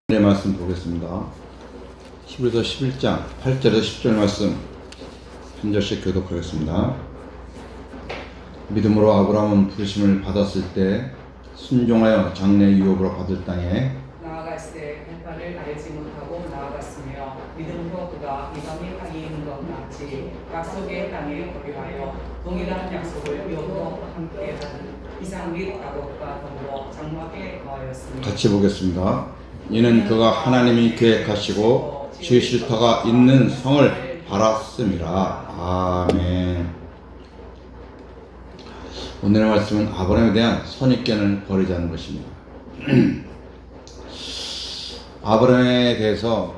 네, 말씀 보겠습니다. 히브리서 11장 8절에서 10절 말씀 한 절씩 교독하겠습니다. 믿음으로 아브라함은 부르심을 받았을 때 순종하여 장래 유업으로 받을 땅에 나아갔을 때 햇발을 알지 못하고 나아갔으며 믿음으로 그가 이방의 땅에 있는 것 같이 약속의 땅에 거류하여 동일한 약속을 영으로 함께 하는 이삭 및 야곱과 더불어 장막에 거하였으니. 같이 보겠습니다. 이는 그가 하나님이 계획하시고 주의 실터가 있는 성을 바랐음이라. 아멘. 오늘의 말씀은 아브라함에 대한 선입견을 버리자는 것입니다. 아브라함에 대해서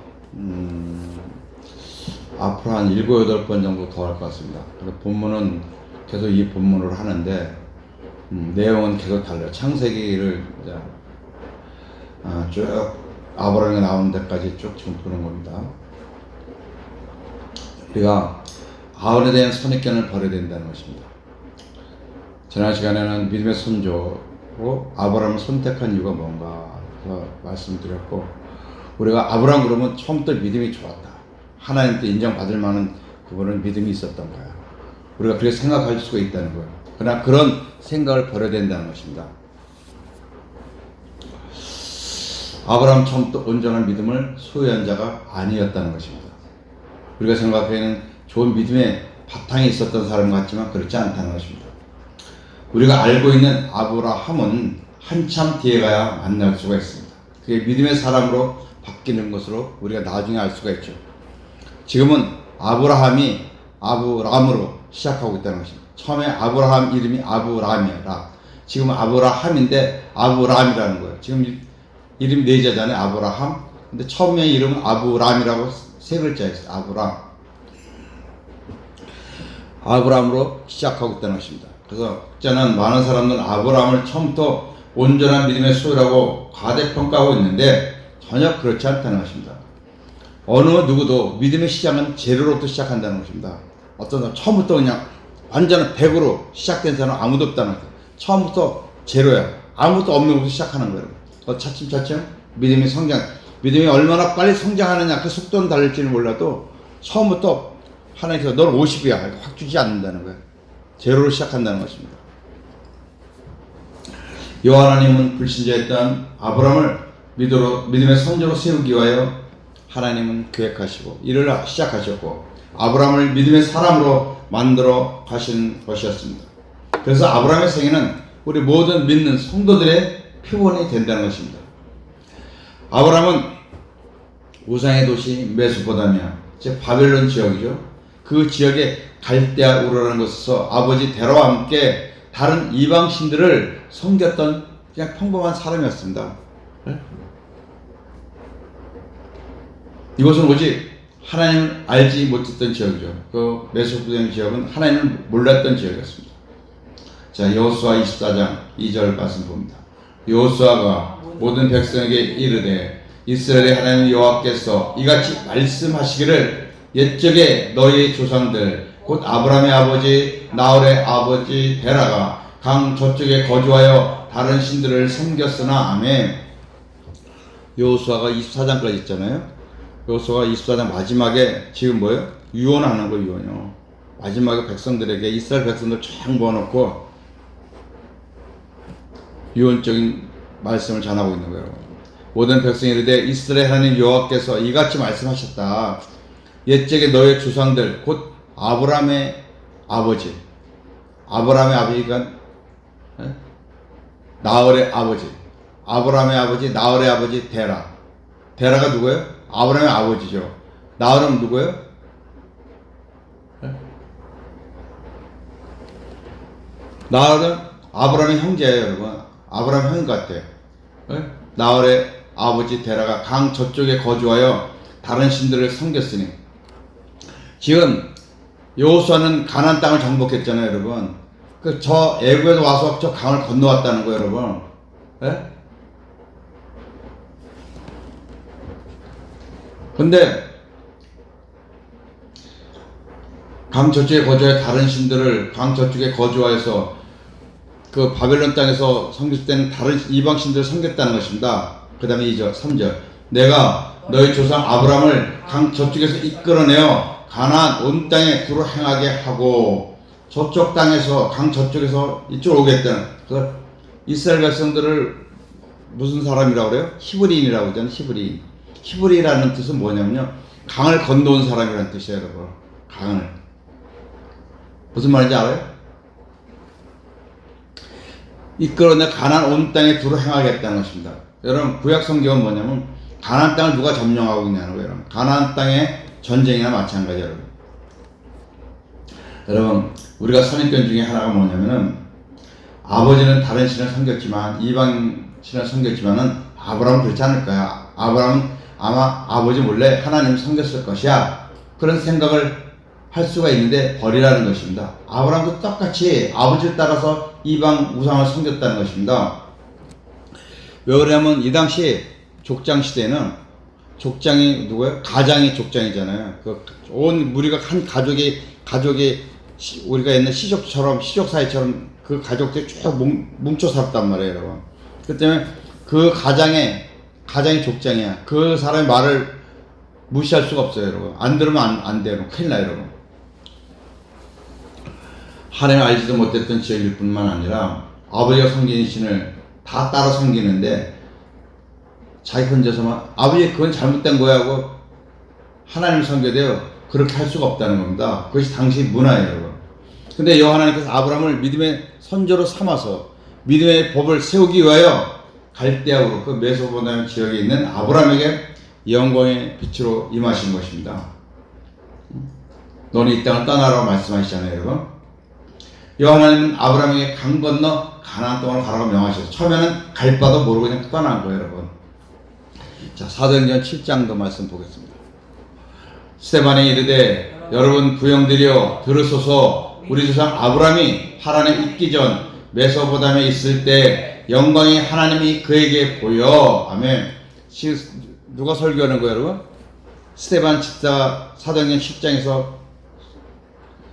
앞으로 한 7, 8번 정도 더 할 것 같습니다. 그래서 본문은 계속 이 본문으로 하는데 내용은 계속 달라요. 창세기를 이제 쭉 아브라함이 나오는 데까지 쭉 지금 보는 겁니다. 우리가 아브라함에 대한 선입견을 버려야 된다는 것입니다. 지난 시간에는 믿음의 선조로 아브라함을 선택한 이유가 뭔가 말씀드렸고, 우리가 아브라함 그러면 처음부터 믿음이 좋았다, 하나님께 인정받을 만한 그분은 믿음이 있었던 거야. 우리가 그렇게 생각할 수가 있다는 거예요. 그러나 그런 생각을 버려야 된다는 것입니다. 아브라함 처음부터 온전한 믿음을 소유한 자가 아니었다는 것입니다. 우리가 생각하기에는 좋은 믿음의 바탕이 있었던 사람 같지만 그렇지 않다는 것입니다. 우리가 알고 있는 아브라함은 한참 뒤에 가야 만날 수가 있습니다. 그게 믿음의 사람으로 바뀌는 것으로 우리가 나중에 알 수가 있죠. 지금은 아브라함이 아브람으로 시작하고 있다는 것입니다. 처음에 아브라함 이름이 아브람이라, 지금은 아브라함인데 아브람이라는 거예요. 지금 이름이 4자잖아요. 아브라함. 근데 처음에 이름은 아브람이라고 3글자였어요. 아브람. 아브람으로 시작하고 있다는 것입니다. 그래서 저는 많은 사람들은 아브라함을 처음부터 온전한 믿음의 소유라고 과대평가하고 있는데 전혀 그렇지 않다는 것입니다. 어느 누구도 믿음의 시작은 제로로부터 시작한다는 것입니다. 어떤 사람 처음부터 그냥 완전한 100으로 시작된 사람은 아무도 없다는 거예요. 처음부터 제로야. 아무것도 없는 것부터 시작하는 거예요. 차츰차츰 믿음이 성장, 믿음이 얼마나 빨리 성장하느냐 그 속도는 다를지는 몰라도 처음부터 하나님께서 넌 50이야 확 주지 않는다는 거예요. 제로로 시작한다는 것입니다. 여호와 하나님은 불신자였던 아브라함을 믿음의 선조로 세우기 위하여 하나님은 계획하시고 일을 시작하셨고 아브라함을 믿음의 사람으로 만들어 가신 것이었습니다. 그래서 아브라함의 생애는 우리 모든 믿는 성도들의 표본이 된다는 것입니다. 아브라함은 우상의 도시 메소포타미아, 즉 바벨론 지역이죠. 그 지역에 갈대아 우르라는 곳에서 아버지 데라와 함께 다른 이방 신들을 섬겼던 그냥 평범한 사람이었습니다. 이곳은 오직 하나님을 알지 못했던 지역이죠. 그 메소포타미아 지역은 하나님을 몰랐던 지역이었습니다. 자, 여호수아 24장 2절 말씀 봅니다. 여호수아가 모든 백성에게 이르되 이스라엘의 하나님 여호와께서 이같이 말씀하시기를 옛적에 너희 조상들 곧 아브라함의 아버지 나홀의 아버지 데라가 강 저쪽에 거주하여 다른 신들을 섬겼으나. 아멘. 여호수아가 24장까지 있잖아요. 여호수아가 24장 마지막에 지금 뭐예요? 유언하는 거, 유언이요. 마지막에 백성들에게, 이스라엘 백성들 쫙 모아놓고 유언적인 말씀을 전하고 있는 거예요. 모든 백성이 이르되 이스라엘 하나님 여호와께서 이같이 말씀하셨다. 옛적에 너의 조상들 곧 아브라함의 아버지, 아브라함의 아버지가 나홀의 아버지, 아브라함의 아버지, 나홀의 아버지 데라. 데라가 누구예요? 아브라함의 아버지죠. 나홀은 누구예요? 나홀은 아브라함의 형제예요, 여러분. 아브라함 형 같아요. 나홀의 아버지 데라가 강 저쪽에 거주하여 다른 신들을 섬겼으니. 지금 여호수아는 가나안 땅을 정복했잖아요, 여러분. 그 저 애굽에서 와서 저 강을 건너왔다는 거예요, 여러분. 근데 강 저쪽에 거주해 다른 신들을 강 저쪽에 거주하여서 그 바벨론 땅에서 섬길 때는 다른 이방 신들을 섬겼다는 것입니다. 그 다음에 2절, 3절. 내가 너희 조상 아브라함을 강 저쪽에서 이끌어내어 가나안 온 땅에 두루 행하게 하고 저쪽 땅에서 강 저쪽에서 이쪽으로 오게 했다는. 그래서 이스라엘 백성들을 무슨 사람이라고 그래요? 히브리인이라고 하잖아요. 히브리인. 히브리라는 뜻은 뭐냐면요. 강을 건너온 사람이라는 뜻이에요, 여러분. 강을. 무슨 말인지 알아요? 이끌어내 가나안 온 땅에 두루 행하겠다는 것입니다. 여러분 구약 성경은 뭐냐면 가나안 땅을 누가 점령하고 있냐는 거예요. 여러분. 가나안 땅의 전쟁이나 마찬가지예요. 여러분. 여러분 우리가 선입견 중에 하나가 뭐냐면은 아버지는 다른 신을 섬겼지만 이방 신을 섬겼지만은 아브라함은 그렇지 않을 거야. 아브라함은 아마 아버지 몰래 하나님을 섬겼을 것이야. 그런 생각을 할 수가 있는데 버리라는 것입니다. 아브라함도 똑같이 아버지를 따라서 이방 우상을 섬겼다는 것입니다. 왜 그러냐면 이 당시 족장 시대는 족장이 누구예요? 가장이 족장이잖아요. 그 온 우리가 한 가족이 우리가 옛날 시족 사회처럼 그 가족들이 쭉 뭉쳐 살았단 말이에요, 여러분. 그 때문에 그 가장이 족장이야. 그 사람의 말을 무시할 수가 없어요, 여러분. 안 들으면 안 돼요, 여러분. 큰일 나요, 여러분. 하나님을 알지도 못했던 지역일 뿐만 아니라 아버지가 섬기는 신을 다 따라 섬기는데 자기 혼자서만 아버지 그건 잘못된 거야 하고 하나님을 섬겨대요. 그렇게 할 수가 없다는 겁니다. 그것이 당시 문화예요, 여러분. 근데 여호와 하나님께서 아브라함을 믿음의 선조로 삼아서 믿음의 법을 세우기 위하여 갈대아우로 그 메소포타미아 지역에 있는 아브라함에게 영광의 빛으로 임하신 것입니다. 너는 이 땅을 떠나라고 말씀하시잖아요, 여러분. 여호와 하나님은 아브라함에게 강 건너 가나안 땅으로 가라고 명하셨어요. 처음에는 갈 바도 모르고 그냥 떠난 거예요, 여러분. 자, 사도행전 7장도 말씀 보겠습니다. 스데반이 이르되 여러분 부형들이여 들으소서. 우리 조상 아브라함이 하란에 있기 전 메소포타미아에 있을 때 영광이 하나님이 그에게 보여. 아멘. 누가 설교하는 거예요, 여러분? 스데반 집사 사도행전 10장에서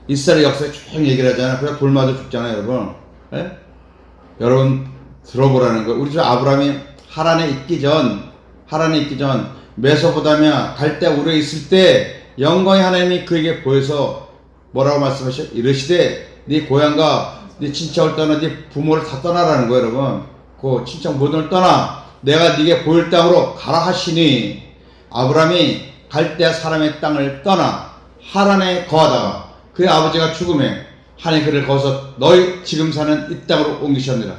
이스라엘 역사에 쭉 얘기를 하잖아요. 그래서 돌 맞아 죽잖아요, 여러분. 예? 여러분 들어보라는 거예요. 우리 조 아브라함이 하란에 있기 전 메소포타미아 갈대아우르에 있을 때 영광의 하나님이 그에게 보여서 뭐라고 말씀하셔? 이르시되 네 고향과 네 친척을 떠나 네 부모를 다 떠나라는 거예요, 여러분. 그 친척 모든을 떠나 내가 네게 보일 땅으로 가라 하시니 아브라함이 갈대아 사람의 땅을 떠나 하란에 거하다가 그의 아버지가 죽음에 하나님 그를 거기서 너희 지금 사는 이 땅으로 옮기셨느라.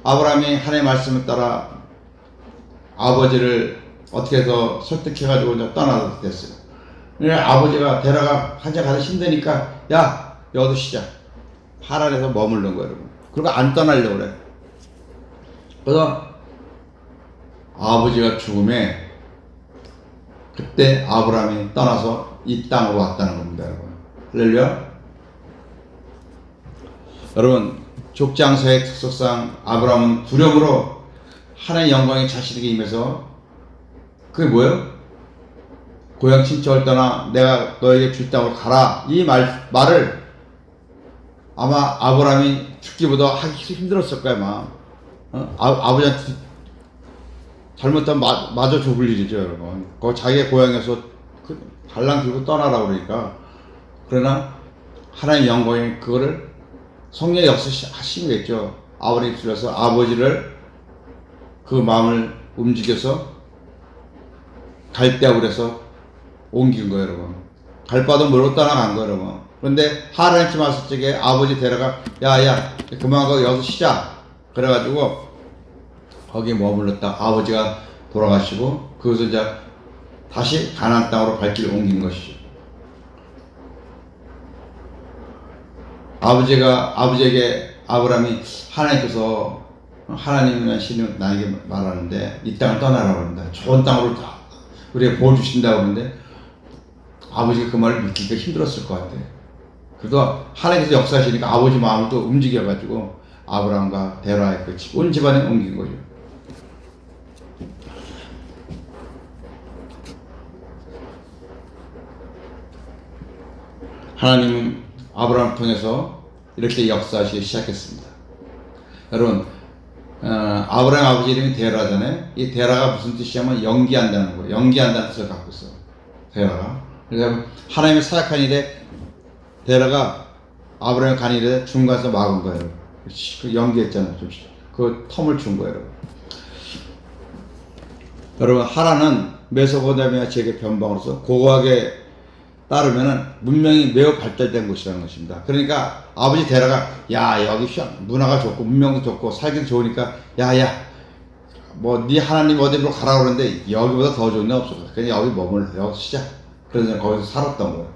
아브라함이 하나님의 말씀을 따라 아버지를 어떻게 해서 설득해가지고 이제 떠나게 됐어요. 아버지가 데려가 한참 가서 힘드니까 야 여기도 쉬자. 하란에서 머무르는 거예요, 여러분. 그리고 안 떠나려고 그래. 그래서 아버지가 죽음에 그때 아브라함이 떠나서 이 땅으로 왔다는 겁니다, 여러분. 할렐루야. 여러분 족장서의 특성상 아브라함은 두려움으로 하나님의 영광이 자신에게 임해서 그게 뭐예요? 고향 친척을 떠나 내가 너에게 줄 땅으로 가라. 이 말을 아마 아브라함이 죽기보다 하기 힘들었을 거야, 아마. 아버지한테 잘못하면 마저 죽을 일이죠, 여러분. 자기의 고향에서 달랑 들고 떠나라 그러니까. 그러나 하나님의 영광이 그거를 성령의 역사하시겠죠. 아버지 입술에서 아버지를 그 마음을 움직여서 갈대아우르에서 옮긴 거예요, 여러분. 갈 바도 모르고 떠나간 거예요, 여러분. 그런데 하란에 왔을 적에 아버지 데려가 야 그만 가고 여기서 쉬자. 그래가지고 거기에 머물렀다. 아버지가 돌아가시고 그것을 이제 다시 가나안 땅으로 발길을 옮긴 것이죠. 아버지에게 아브라함이 하나님께서 하나님이나 신이 나에게 말하는데 이 땅을 떠나라고 합니다. 좋은 땅으로 다 우리에게 보여주신다고 하는데 아버지가 그 말을 믿기가 힘들었을 것 같아요. 그래도 하나님께서 역사하시니까 아버지 마음을 또 움직여가지고 아브라함과 데라의 온 집안에 옮긴 거죠. 하나님은 아브라함을 통해서 이렇게 역사하시기 시작했습니다. 여러분, 아브라함 아버지 이름이 데라잖아요. 이 데라가 무슨 뜻이냐면 연기한다는 거예요. 연기한다는 뜻을 갖고 있어요. 데라가. 그래서 하나님의 사역한 일에 데라가 아브라함의 간 일에 중간에서 막은 거예요. 그 연기했잖아요. 그 텀을 준 거예요. 여러분, 하란은 메소포타미아 지역의 변방으로서 고고하게 따르면은 문명이 매우 발달된 곳이라는 것입니다. 그러니까 아버지 데라가 야 여기 문화가 좋고 문명도 좋고 살기 좋으니까 야야 뭐 네 하나님 어디로 가라 그러는데 여기보다 더 좋은 데 없어. 그냥 여기 머물러 여기 쉬자. 그래서 거기서 살았던 거예요.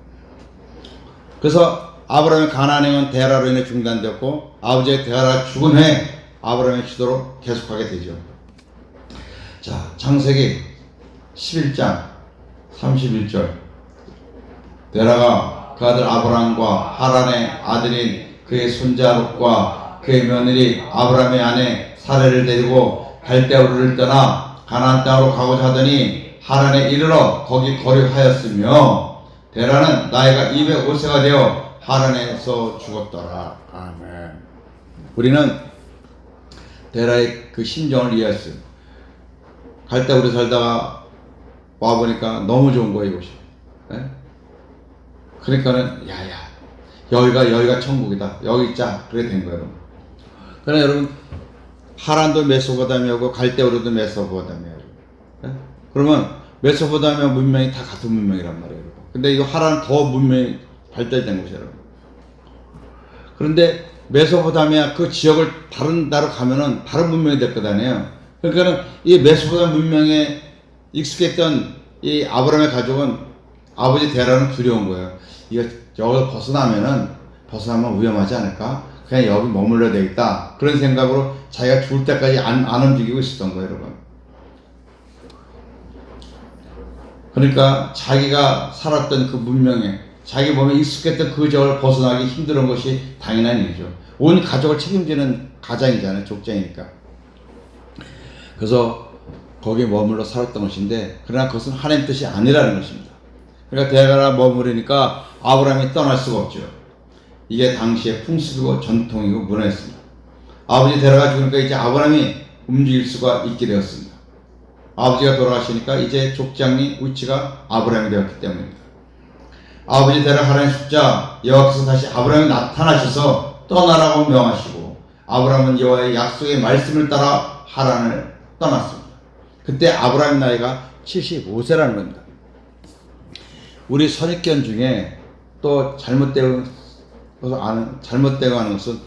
그래서 아브라함의 가나안행은 데라로 인해 중단되었고 아버지의 데라가 죽은 후에 아브라함의 지도로 계속하게 되죠. 자, 창세기 11장 31절. 데라가 그 아들 아브라함과 하란의 아들인 그의 손자 롯과 그의 며느리 아브라함의 아내 사레를 데리고 갈대아우르를 떠나 가나안 땅으로 가고자 하더니 하란에 이르러 거기 거류하였으며 데라는 나이가 205세가 되어 하란에서 죽었더라. 아멘. 우리는 데라의 그 심정을 이해했어요. 갈대아우르에 살다가 와보니까 너무 좋은 거예요, 이곳이. 네? 그러니까는 야야 여기가 천국이다. 여기 있자. 그렇게 된 거예요. 그러나 여러분 하란도 메소포타미아고 갈대아우르도 메소포타미아예요. 네? 그러면 메소포타미아 문명이 다 같은 문명이란 말이에요. 여러분. 근데 이거 하란은 더 문명이 발달된 곳이에요. 여러분. 그런데 메소포타미아 그 지역을 다른 나라로 가면은 다른 문명이 될 거잖아요. 그러니까는 이 메소포타미아 문명에 익숙했던 이 아브라함의 가족은 아버지 데라는 두려운 거예요. 이거 여기서 벗어나면 위험하지 않을까? 그냥 여기 머물러야 되겠다. 그런 생각으로 자기가 죽을 때까지 안 움직이고 있었던 거예요, 여러분. 그러니까 자기가 살았던 그 문명에 자기 몸에 익숙했던 그 지역을 벗어나기 힘든 것이 당연한 일이죠. 온 가족을 책임지는 가장이잖아요, 족장이니까. 그래서 거기에 머물러 살았던 것인데 그러나 그것은 하나님 뜻이 아니라는 것입니다. 그러니까 데라가 머무르니까 아브라함이 떠날 수가 없죠. 이게 당시의 풍습이고 전통이고 문화였습니다. 아버지 데라가 죽으니까 이제 아브라함이 움직일 수가 있게 되었습니다. 아버지가 돌아가시니까 이제 족장이 위치가 아브라함이 되었기 때문입니다. 아버지 데라 하나님 숙자 여호와께서 다시 아브라함에 나타나셔서 떠나라고 명하시고 아브라함은 여호와의 약속의 말씀을 따라 하란을 떠났습니다. 그때 아브라함 나이가 75세라는 겁니다. 우리 선입견 중에 또 잘못되고 하는 것은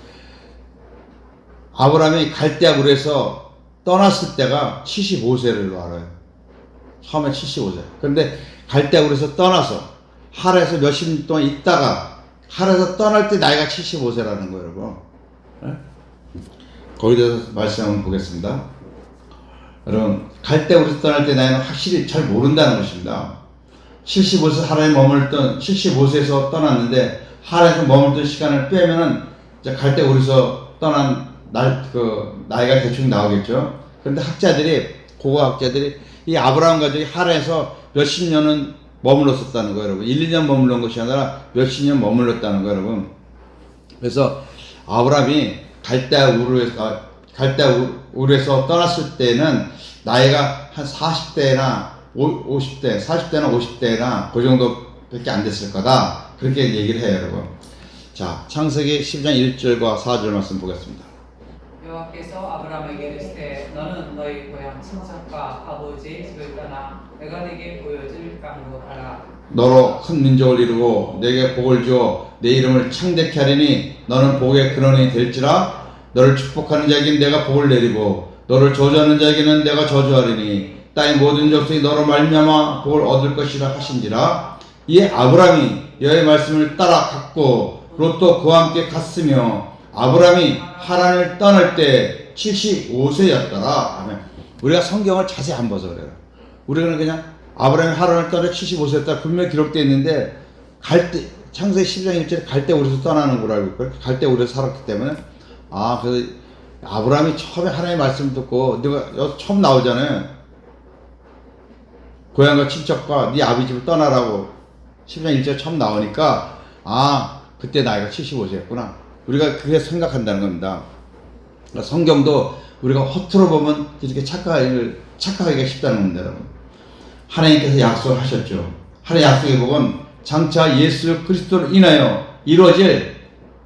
아브라함이 갈대아우르에서 떠났을 때가 75세를 알아요. 처음에 75세. 그런데 갈대아우르에서 떠나서 하란에서 몇십 년 동안 있다가 하란에서 떠날 때 나이가 75세라는 거예요, 여러분. 네? 거기에 대해서 말씀 한번 보겠습니다. 여러분, 갈대아우르에서 떠날 때 나이는 확실히 잘 모른다는 것입니다. 75세 하란에 머물던 75세에서 떠났는데 하란에서 머물던 시간을 빼면은 이제 갈대아우르에서 떠난 나이가 대충 나오겠죠. 그런데 고고 학자들이 이 아브라함 가족이 하란에서 몇십 년은 머물렀었다는 거예요, 여러분. 1, 2년 머물렀던 것이 아니라 몇십 년 머물렀다는 거예요, 여러분. 그래서 아브라함이 갈대아우르에서 떠났을 때는 나이가 한 40대나 50대나 그 정도밖에 안 됐을 거다. 그렇게 얘기를 해요, 여러분. 자, 창세기 10장 1절과 4절 말씀 보겠습니다. 여호와께서 아브라함에게 이르시되 너는 너희 고향 친척과 아버지의 집을 떠나 내가 네게 보여줄 땅으로 가라. 너로 큰 민족을 이루고 내게 복을 주어 내 이름을 창대케 하리니 너는 복의 근원이 될지라. 너를 축복하는 자에게는 내가 복을 내리고 너를 저주하는 자에게는 내가 저주하리니 땅의 모든 족속이 너로 말미암아 복을 얻을 것이라 하신지라. 이에 아브라함이 여호와의 말씀을 따라 갔고 롯도 그와 함께 갔으며 아브라함이 하란을 떠날 때 75세였더라. 아멘. 우리가 성경을 자세히 안 봐서 그래요. 우리는 그냥 아브라함이 하란을 떠나 75세였다 분명히 기록되어 있는데 창세기 10장 1절에 갈대아우르에서 떠나는 걸 알고 있고요. 갈대아우르에서 살았기 때문에 그래서 아브라함이 처음에 하나님의 말씀을 듣고 네가 여기서 처음 나오잖아요. 고향과 친척과 네 아비 집을 떠나라고 10장 1절 처음 나오니까 아, 그때 나이가 75세였구나. 우리가 그게 생각한다는 겁니다. 그러니까 성경도 우리가 허투루 보면 이렇게 착각하기가 쉽다는 겁니다, 여러분. 하나님께서 약속하셨죠. 하나님 약속의 복은 장차 예수 그리스도로 인하여 이루어질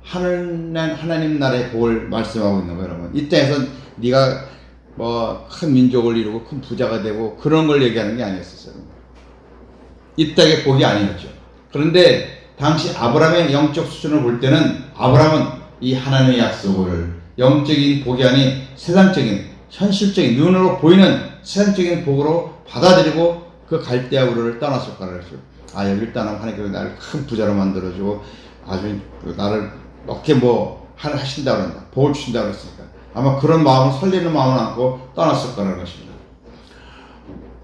하나님 나라의 복을 말씀하고 있는 거예요, 여러분. 이 땅에서 네가 뭐 큰 민족을 이루고 큰 부자가 되고 그런 걸 얘기하는 게 아니었어요. 이 땅의 복이 아니었죠. 그런데 당시 아브라함의 영적 수준을 볼 때는 아브라함은 이 하나님의 약속을 영적인 복이 아닌 세상적인 현실적인 눈으로 보이는 세상적인 복으로 받아들이고 그 갈대아우르를 떠났을 거라고 했죠. 아, 여기를 떠나면 하나님께서 나를 큰 부자로 만들어주고 아주 나를 어떻게 뭐 하신다고 그런다. 복을 주신다고 그랬으니까 아마 그런 마음을 설레는 마음을 안고 떠났을 거라는 것입니다.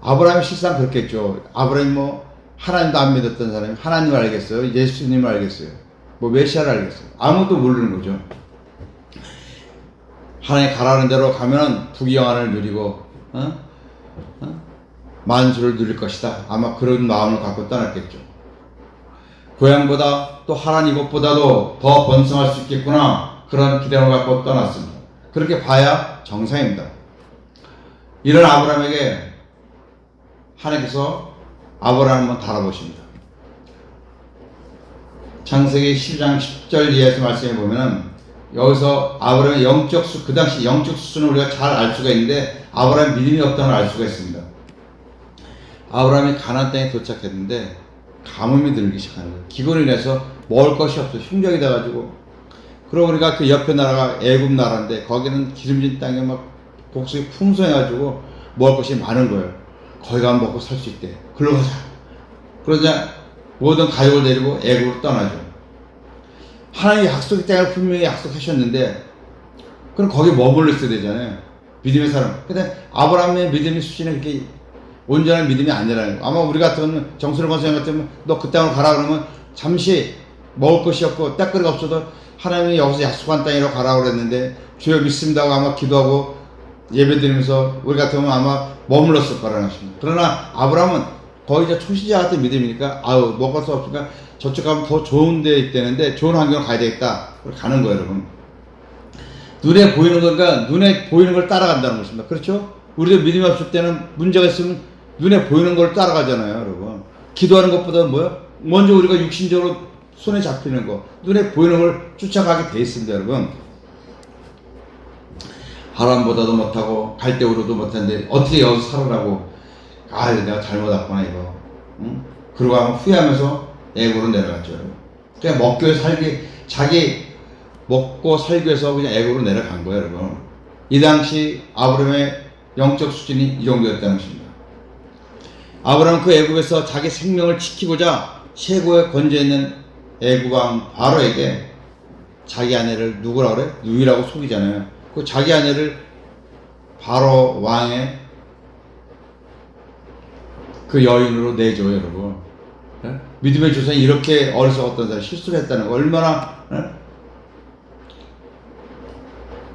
아브라함이 실상 그렇겠죠. 아브라함이 뭐 하나님도 안 믿었던 사람이 하나님을 알겠어요? 예수님을 알겠어요? 뭐 메시아를 알겠어요? 아무도 모르는 거죠. 하나님 가라는 대로 가면은 부귀영화를 누리고 만수를 누릴 것이다. 아마 그런 마음을 갖고 떠났겠죠. 고향보다 또 하나님 이것보다도 더 번성할 수 있겠구나. 그런 기대를 갖고 떠났습니다. 그렇게 봐야 정상입니다. 이런 아브라함에게 하나님께서 아브라함을 한번 달아보십니다. 창세기 10장 10절 이하에서 말씀해 보면은 여기서 아브라함의 그 당시 영적 수준을 우리가 잘 알 수가 있는데 아브라함의 믿음이 없다는 걸 알 수가 있습니다. 아브라함이 가나안 땅에 도착했는데 가뭄이 들기 시작하는 거예요. 기근을 인해서 먹을 것이 없어 흉정이 돼가지고 그러고 보니까 그 옆에 나라가 애굽 나라인데 거기는 기름진 땅에 막 복숭이 풍성해가지고 먹을 것이 많은 거예요. 거기 가면 먹고 살 수 있대. 글로 가자. 그러자 모든 가족을 데리고 애굽으로 떠나죠. 하나님의 약속의 땅을 분명히 약속하셨는데 그럼 거기 머물러 있어야 되잖아요. 믿음의 사람. 근데 아브라함의 믿음의 수준은 그렇게 온전한 믿음이 아니라는 거예요. 아마 우리 같으면 정수를 권사님 같으면 너 그 땅으로 가라 그러면 잠시 먹을 것이 없고 딱거리가 없어도 하나님이 여기서 약속한 땅으로 가라고 그랬는데 주여 믿습니다 하고 아마 기도하고 예배드리면서 우리 같으면 아마 머물렀을 거라는 것입니다. 그러나 아브라함은 거의 이제 초시자 같은 믿음이니까 아우 먹을 수 없으니까 저쪽 가면 더 좋은 데 있다는데 좋은 환경으로 가야 되겠다. 가는 거예요, 여러분. 눈에 보이는 거니까 눈에 보이는 걸 따라간다는 것입니다. 그렇죠? 우리도 믿음이 없을 때는 문제가 있으면 눈에 보이는 걸 따라가잖아요, 여러분. 기도하는 것보다 뭐요? 먼저 우리가 육신적으로 손에 잡히는 거, 눈에 보이는 걸 쫓아가게 돼 있습니다, 여러분. 하람보다도 못하고 갈대우르도 못하는데 어떻게 여기서 살으라고? 아, 내가 잘못 왔구나 이거. 응? 그러고 하면 후회하면서 애굽으로 내려갔죠. 그냥 자기 먹고 살기 위해서 그냥 애굽으로 내려간 거예요, 여러분. 이 당시 아브라함의 영적 수준이 이 정도였다는 것입니다. 아브라함은 그 애굽에서 자기 생명을 지키고자 최고의 권위에 있는 애굽 왕 바로에게 자기 아내를 누구라고 그래? 누이라고 속이잖아요. 그 자기 아내를 바로 왕의 그 여인으로 내줘, 여러분. 네? 믿음의 조상이 이렇게 어리석었던 사람이 실수를 했다는 거 얼마나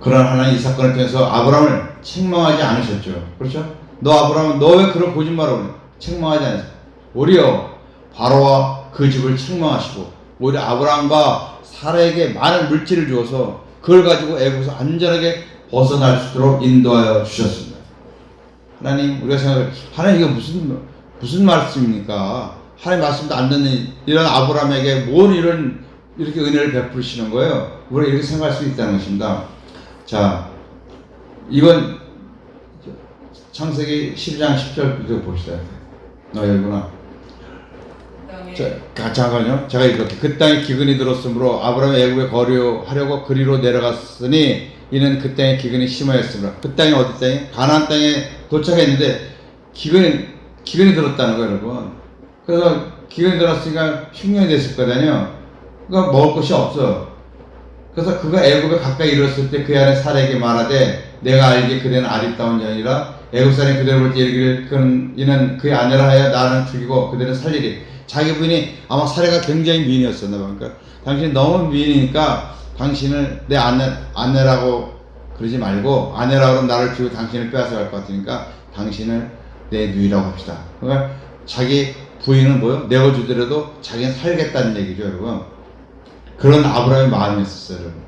그러나 하나님 이 사건을 통해서 아브라함을 책망하지 않으셨죠. 그렇죠? 너 아브라함은 너 왜 그런 거짓말을 해? 책망하지 않으셨어요. 오히려 바로와 그 집을 책망하시고 오히려 아브라함과 사라에게 많은 물질을 주어서 그걸 가지고 애굽에서 안전하게 벗어날 수 있도록 인도하여 주셨습니다. 하나님, 우리가 생각해 하나님 이게 무슨 말씀입니까? 하나님 말씀도 안 듣는 이런 아브라함에게 뭘 이렇게 은혜를 베푸시는 거예요? 우리가 이렇게 생각할 수 있다는 것입니다. 자, 이건 창세기 12장 10절 이거 봅시다. 여기구나. 잠깐요. 제가 이렇게 그 땅에 기근이 들었으므로 아브라함이 애굽에 거류하려고 그리로 내려갔으니 이는 그 땅에 기근이 심하였으므로. 그 땅이 어디 땅에? 가나안 땅에 도착했는데 기근이 들었다는 거예요, 여러분. 그래서 기근이 들었으니까 흉년이 됐을 거잖아요. 그러니까 먹을 것이 없어. 그래서 그가 애굽에 가까이 이르렀을 때 그 아내 사라에게 말하되 내가 알기에 그대는 아리따운 여인이라 애굽 사람이 그대를 볼 때 이르기를 이는 그의 아내라 하여 나는 죽이고 그대는 살리리. 자기 부인이 아마 사례가 굉장히 미인이었었나 봐. 그러니까 당신이 너무 미인이니까 당신을 내 아내라고 그러지 말고 아내라고 하면 나를 죽이고 당신을 빼앗아 갈 것 같으니까 당신을 내 누이라고 합시다. 그러니까 자기 부인은 뭐요? 내어주더라도 자기는 살겠다는 얘기죠, 여러분. 그런 아브라함의 마음이 있었어요, 여러분.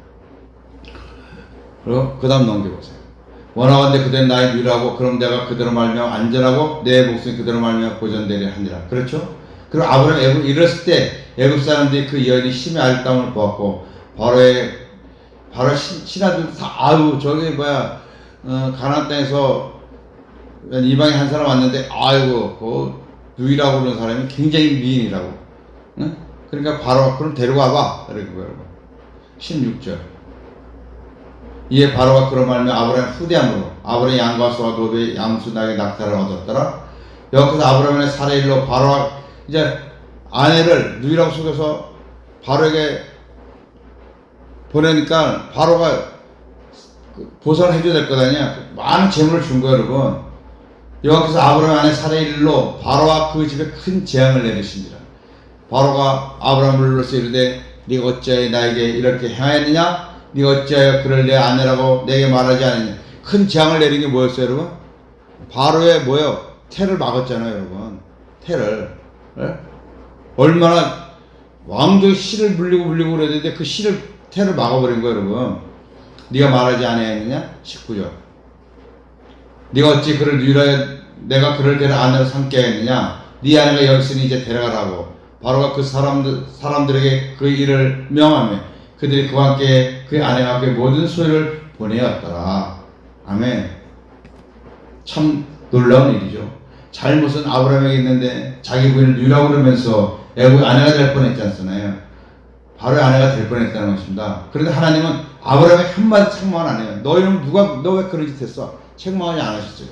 그리고 그 다음 넘겨보세요. 원하건대 그대는 나의 누이라고 그럼 내가 그대로 말며 안전하고 내 목숨이 그대로 말며 보존되리 하니라. 그렇죠? 그리고 아브라함이 애굽 이랬을 때 애굽 사람들이 그 여인이 심히 아름다움을 보았고 바로 신하들 다 아유 저기 뭐야 가나안 땅에서 이방에 한 사람 왔는데 아이고 그 누이라고 그러는 사람이 굉장히 미인이라고. 응? 그러니까 바로 그럼 데리고 와봐. 이렇게 거예요. 16절. 이에 바로가 그런 말이면 아브라함 후대함으로 아브라함 양과 소와 노베 양수 나게 낙타를 얻었더라. 여기서 아브라함의 사례일로 바로가 이제 아내를 누이라고 속여서 바로에게 보내니까 바로가 보상을 해줘야 될 것 아니야. 많은 재물을 준 거예요, 여러분. 여기서 아브라함의 아내 사례일로 바로와 그 집에 큰 재앙을 내리십니다. 바로가 아브라함을 불러서 이르되 네가 어찌하여 나에게 이렇게 행하였느냐? 네가 어찌하여 그를 내 아내라고 내게 말하지 않았느냐? 큰 재앙을 내린 게 뭐였어요, 여러분? 바로의 뭐예요? 태를 막았잖아요, 여러분. 태를. 네? 얼마나 왕족의 씨를 물리고 그랬는데 그 씨를 태를 막아버린 거예요, 여러분. 네가 말하지 않았느냐? 19절. 네가 어찌 그를 누이라 내가 그를 데려 아내로 삼게 하였느냐? 네 아내가 여기 있으니 이제 데려가라고. 바로가 그 사람들에게 그 일을 명하며 그들이 그와 함께 그 아내와 함께 모든 소유를 보내었더라. 아멘. 참 놀라운 일이죠. 잘못은 아브라함에게 있는데 자기 부인을 누이라고 그러면서 애굽 아내가 될 뻔했지 않습니까? 바로의 아내가 될 뻔했다는 것입니다. 그런데 하나님은 아브라함의 한마디 책망을 안 해요. 너 왜 그런 짓 했어? 책망하지 않으셨어요.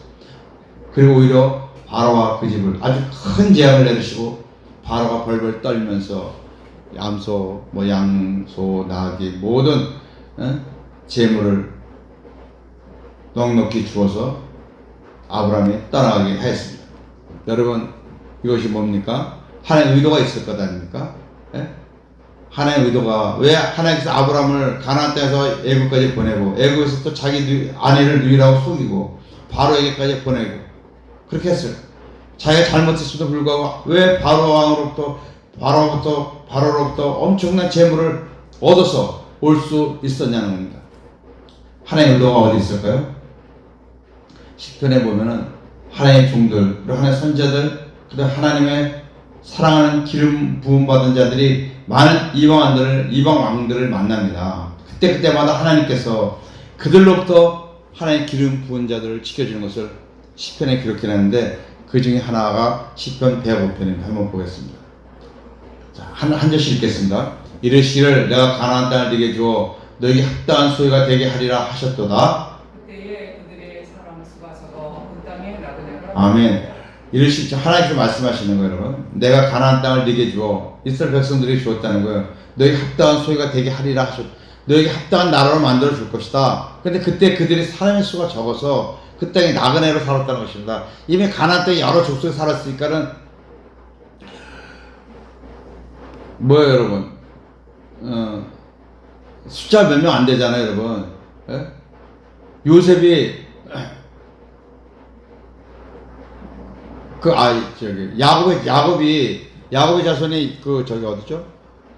그리고 오히려 바로와 그 집을 아주 큰 재앙을 내리시고 바로가 벌벌 떨면서 양소, 양소, 나귀 모든 재물을 넉넉히 주어서 아브라함이 떠나가게 하였습니다. 여러분 이것이 뭡니까? 하나님의 의도가 있을 것 아닙니까? 예? 하나님의 의도가 왜 하나님께서 아브라함을 가나안 땅에서 애굽까지 보내고 애굽에서 또 자기 아내를 누이라고 속이고 바로에게까지 보내고 그렇게 했어요. 자기가 잘못했음에도 불구하고 왜 바로로부터 엄청난 재물을 얻어서 올 수 있었냐는 겁니다. 하나님의 의도가 어디 있을까요? 시편에 보면은 하나님의 종들, 그리고 하나님의 선자들, 그리고 하나님의 사랑하는 기름 부음 받은 자들이 많은 이방 왕들을 만납니다. 그때마다 하나님께서 그들로부터 하나님의 기름 부은 자들을 지켜주는 것을 시편에 기록해놨는데 그 중에 하나가 시편 105편입니다. 한번 보겠습니다. 자, 한 절씩 읽겠습니다. 이르시기를 내가 가나안 땅을 네게 주어 너에게 합당한 소유가 되게 하리라 하셨도다. 그때에 그들의 사람 수가 적어 그 땅에 나그네로 아멘. 이르시기 하나님께서 말씀하시는 거예요, 여러분. 내가 가나안 땅을 네게 주어 이스라엘 백성들이 주었다는 거예요. 너에게 합당한 소유가 되게 하리라 하셨. 너에게 합당한 나라로 만들어 줄 것이다. 근데 그때 그들이 사람의 수가 적어서 그 땅에 나그네로 살았다는 것입니다. 이미 가나안 땅에 여러 족속이 살았으니까는 뭐예요, 여러분? 숫자 몇 명 안 되잖아요, 여러분. 예? 요셉이 야곱의 자손이 어디죠?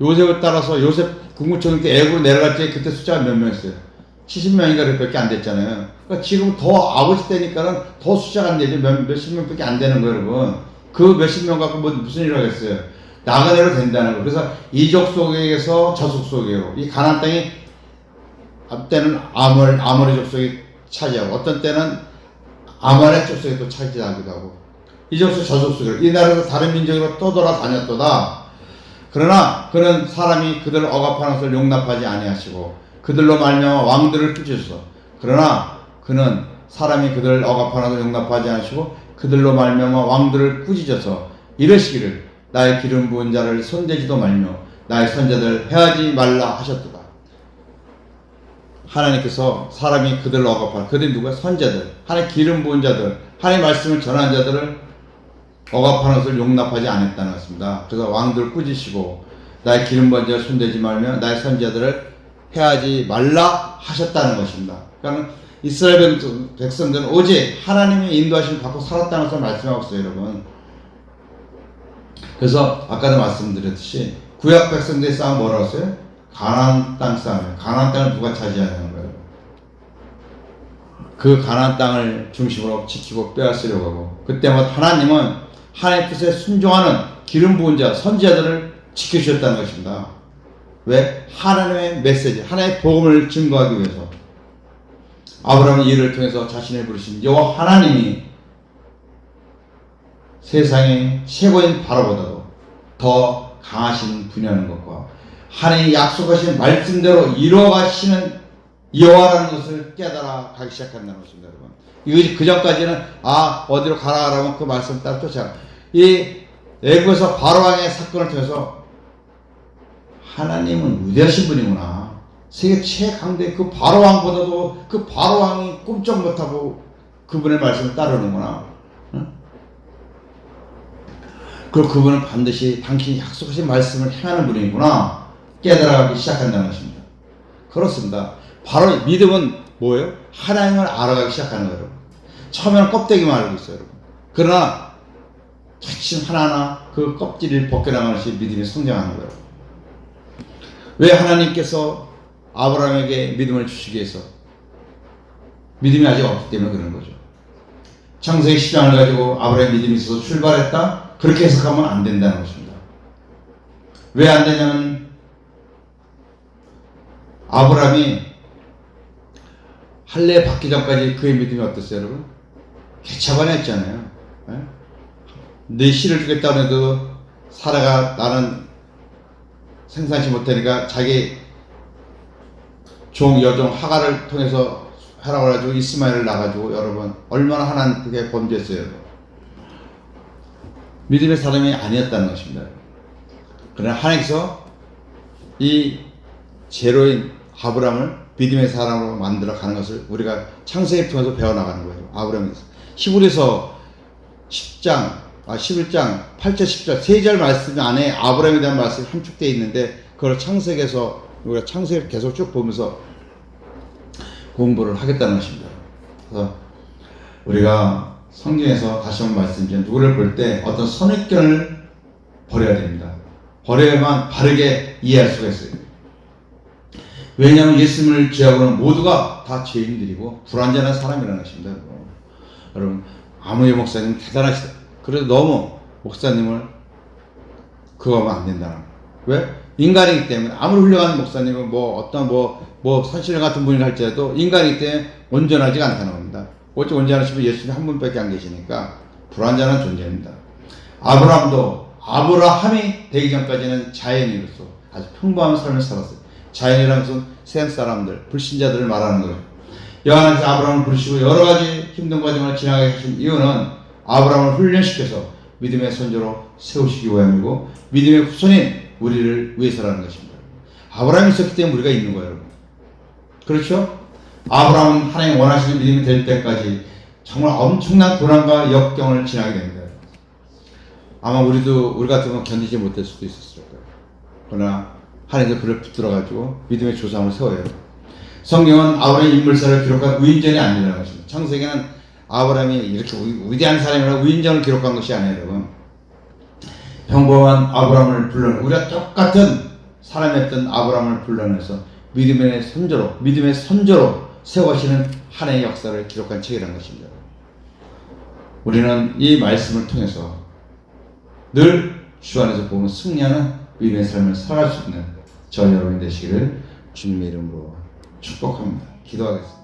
요셉을 따라서 요셉 국무총리 때 애굽으로 내려갈 때 그때 숫자가 몇 명이었어요? 70명인가 그렇게 안 됐잖아요. 그러니까 지금 더 아버지 때니까는 더 숫자가 안 되죠. 몇십 명밖에 안 되는 거예요, 여러분. 그 몇십 명 갖고 무슨 일을 하겠어요? 나그네로 된다는 거예요. 그래서 이족 속에서 저속 속이에요. 이 가나안 땅이 때는 아모리 족속이 차지하고 어떤 때는 아말렉 족속이 또 차지하기도 하고 이족 속 저족 속이로 이 나라에서 다른 민족으로 떠돌아다녔도다. 그러나 그는 사람이 그들을 억압하는 것을 용납하지 아니하시고 그들로 말미암아 왕들을 꾸짖으소서. 그러나 그는 사람이 그들을 억압하는 것을 용납하지 않으시고 그들로 말미암아 왕들을 꾸짖어서 이르시기를 나의 기름 부은 자를 손대지도 말며 나의 선자들 해하지 말라 하셨도다. 하나님께서 사람이 그들을 억압하는 그들이 누구야? 선자들, 하나님 기름 부은 자들, 하나님 말씀을 전하는 자들을 억압하는 것을 용납하지 않았다는 것입니다. 그래서 왕들을 꾸짖으시고 나의 기름 부은 자를 손대지 말며 나의 선자들을 해하지 말라 하셨다는 것입니다. 그러니까 이스라엘 백성들은 오직 하나님의 인도하심을 받고 살았다는 것을 말씀하고 있어요, 여러분. 그래서 아까도 말씀드렸듯이 구약 백성들의 싸움 뭐라고 했어요? 가나안 땅 싸움이에요. 가나안 땅을 누가 차지하는 거예요? 그 가나안 땅을 중심으로 지키고 빼앗으려고 하고, 그때마다 하나님은 하나님의 뜻에 순종하는 기름 부은 자, 선지자들을 지켜주셨다는 것입니다. 왜? 하나님의 메시지, 하나님의 복음을 증거하기 위해서. 아브라함은 이를 통해서 자신을 부르신 여호와 하나님이 세상의 최고인 바로보다도 더 강하신 분이라는 것과 하나님이 약속하신 말씀대로 이루어가시는 여호와라는 것을 깨달아 가기 시작한다는 것입니다, 여러분. 이것이 그 전까지는 어디로 가라 하면 그 말씀 따라 쫓아가. 이 애국에서 바로왕의 사건을 통해서 하나님은 위대하신 분이구나. 세계 최강대 그 바로왕보다도 그 바로왕이 꿈쩍 못하고 그분의 말씀을 따르는구나. 응? 그리고 그분은 반드시 당신이 약속하신 말씀을 행하는 분이구나 깨달아가기 시작한다는 것입니다. 그렇습니다. 바로 믿음은 뭐예요? 하나님을 알아가기 시작하는 거예요. 처음에는 껍데기만 알고 있어요, 여러분. 그러나 차츰 하나하나 그 껍질을 벗겨나가는 것이 믿음이 성장하는 거예요. 왜 하나님께서 아브라함에게 믿음을 주시기 위해서? 믿음이 아직 없기 때문에 그런 거죠. 창세기 10장을 가지고 아브라함의 믿음이 있어서 출발했다? 그렇게 해석하면 안 된다는 것입니다. 왜 안 되냐면 아브라함이 할례 받기 전까지 그의 믿음이 어땠어요, 여러분? 개차반했잖아요. 내 씨를 주겠다고 해도 사라가 나는 생산치 못하니까 자기 여종 하가를 통해서 하라고 해가지고 이스마엘을 낳아가지고 여러분 얼마나 하나님께 범죄했어요. 믿음의 사람이 아니었다는 것입니다. 그러나 하나님께서 이 제로인 아브라함을 믿음의 사람으로 만들어 가는 것을 우리가 창세기 통해서 배워나가는 거예요. 아브라함이 히브리서 11장 8절 10절 3절 말씀 안에 아브라함에 대한 말씀이 함축되어 있는데 그걸 창세기에서 우리가 창세기를 계속 쭉 보면서 공부를 하겠다는 것입니다. 그래서 우리가 성경에서 다시 한번 말씀드리면 누구를 볼 때 어떤 선입견을 버려야 됩니다. 버려야만 바르게 이해할 수가 있어요. 왜냐하면 예수님을 죄하고는 모두가 다 죄인들이고 불완전한 사람이라는 것입니다. 여러분 아무리 목사님 대단하시다. 그래도 너무 목사님을 그거 하면 안 된다는. 왜? 인간이기 때문에 아무리 훌륭한 목사님은 어떤 선신령 같은 분이 할지라도 인간이기 때문에 온전하지가 않다는 겁니다. 어찌 온전하시면 예수님 한 분밖에 안 계시니까 불완전한 존재입니다. 아브라함이 되기 전까지는 자연인으로서 아주 평범한 삶을 살았어요. 자연이라는 것은 세상 사람들, 불신자들을 말하는 거예요. 여호와께서 아브라함을 부르시고 여러 가지 힘든 과정을 지나가게 하신 이유는 아브라함을 훈련시켜서 믿음의 선조로 세우시기 위함이고 믿음의 후손인 우리를 위해서라는 것입니다. 아브라함이 있었기 때문에 우리가 있는 거예요, 여러분. 그렇죠? 아브라함은 하나님 원하시는 믿음이 될 때까지 정말 엄청난 고난과 역경을 지나게 됩니다. 아마 우리 같으면 견디지 못할 수도 있었을 거예요. 그러나 하나님께서 그를 붙들어가지고 믿음의 조상을 세워요. 성경은 아브라함의 인물사를 기록한 우인전이 아니라는 것입니다. 창세기는 아브라함이 이렇게 위대한 사람이라고 우인전을 기록한 것이 아니에요, 여러분. 평범한 아브라함을 불러내 우리가 똑같은 사람이었던 아브라함을 불러내서 믿음의 선조로 세워가시는 하나님의 역사를 기록한 책이라는 것입니다. 우리는 이 말씀을 통해서 늘 주 안에서 보면 승리하는 믿음의 삶을 살아갈 수 있는 저 여러분 되시기를 주님의 이름으로 축복합니다. 기도하겠습니다.